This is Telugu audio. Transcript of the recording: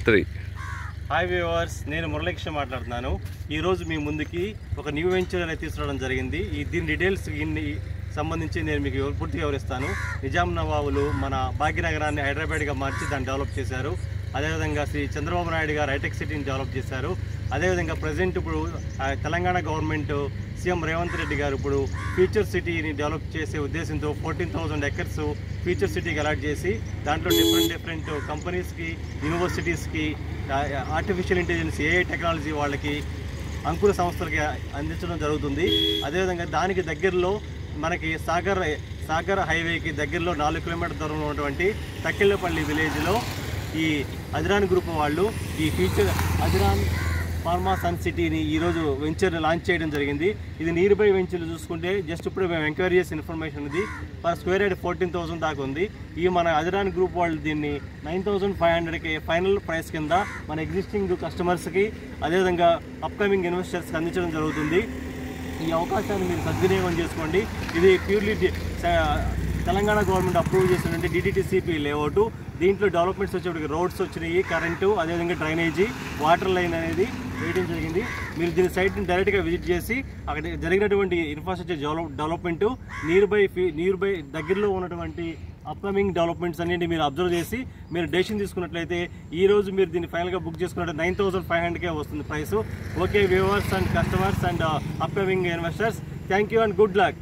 3. హాయ్ వ్యూవర్స్, నేను మురళీకృష్ణ మాట్లాడుతున్నాను. ఈరోజు మీ ముందుకి ఒక న్యూ వెంచర్ అనేది తీసుకురావడం జరిగింది. దీని డీటెయిల్స్ సంబంధించి నేను మీకు పూర్తిగా వివరిస్తాను. నిజాం నవాబులు మన భాగ్యనగరాన్ని హైదరాబాద్గా మార్చి దాన్ని డెవలప్ చేశారు. అదేవిధంగా శ్రీ చంద్రబాబు నాయుడు గారు హైటెక్ సిటీని డెవలప్ చేశారు. అదేవిధంగా ప్రజెంట్ ఇప్పుడు తెలంగాణ గవర్నమెంట్ సీఎం రేవంత్ రెడ్డి గారు ఇప్పుడు ఫ్యూచర్ సిటీని డెవలప్ చేసే ఉద్దేశంతో 14,000 ఎకర్స్ ఫ్యూచర్ సిటీకి అలాట్ చేసి దాంట్లో డిఫరెంట్ కంపెనీస్కి, యూనివర్సిటీస్కి, ఆర్టిఫిషియల్ ఇంటెలిజెన్స్, ఏఐ టెక్నాలజీ వాళ్ళకి, అంకుర సంస్థలకి అందించడం జరుగుతుంది. అదేవిధంగా దానికి దగ్గరలో మనకి సాగర్ హైవేకి దగ్గరలో 4 కిలోమీటర్ల దూరంలో ఉన్నటువంటి తక్కిళ్ళపల్లి విలేజ్లో ఈ అదిరాన్ గ్రూప్ వాళ్ళు ఈ ఫ్యూచర్ అదిరాన్ ఫార్మా సన్ సిటీని ఈరోజు వెంచర్ని లాంచ్ చేయడం జరిగింది. ఇది నియర్ బై వెంచర్లు చూసుకుంటే జస్ట్ ఇప్పుడు మేము ఎంక్వైరీ చేసిన ఇన్ఫర్మేషన్ ఇది పర్ స్క్వేర్ యార్డ్ 14,000 దాకా ఉంది. ఈ మన అదిరాన్ గ్రూప్ వాళ్ళు దీన్ని 9,500కి ఫైనల్ ప్రైస్ కింద మన ఎగ్జిస్టింగ్ కస్టమర్స్కి, అదేవిధంగా అప్కమింగ్ ఇన్వెస్టర్స్కి అందించడం జరుగుతుంది. ఈ అవకాశాన్ని మీరు సద్వినియోగం చేసుకోండి. ఇది ప్యూర్లీ తెలంగాణ గవర్నమెంట్ అప్రూవ్ చేసినటువంటి DDTCP లేఅవుట్. దీంట్లో డెవలప్మెంట్స్ వచ్చేప్పటికి రోడ్స్ వచ్చినాయి, కరెంటు, అదేవిధంగా డ్రైనేజీ, వాటర్ లైన్ అనేది వేయడం జరిగింది. మీరు దీని సైట్ని డైరెక్ట్గా విజిట్ చేసి అక్కడ జరిగినటువంటి ఇన్ఫ్రాస్ట్రక్చర్ డెవలప్మెంటు, నియర్ బై దగ్గరలో ఉన్నటువంటి అప్కమింగ్ డెవలప్మెంట్స్ అన్నింటి మీరు అబ్జర్వ్ చేసి మీరు డెసిషన్ తీసుకున్నట్లయితే ఈరోజు మీరు దీన్ని ఫైనల్గా బుక్ చేసుకున్నట్టు 9,500కే వస్తుంది price. Okay viewers and customers and upcoming investors, thank you and good luck.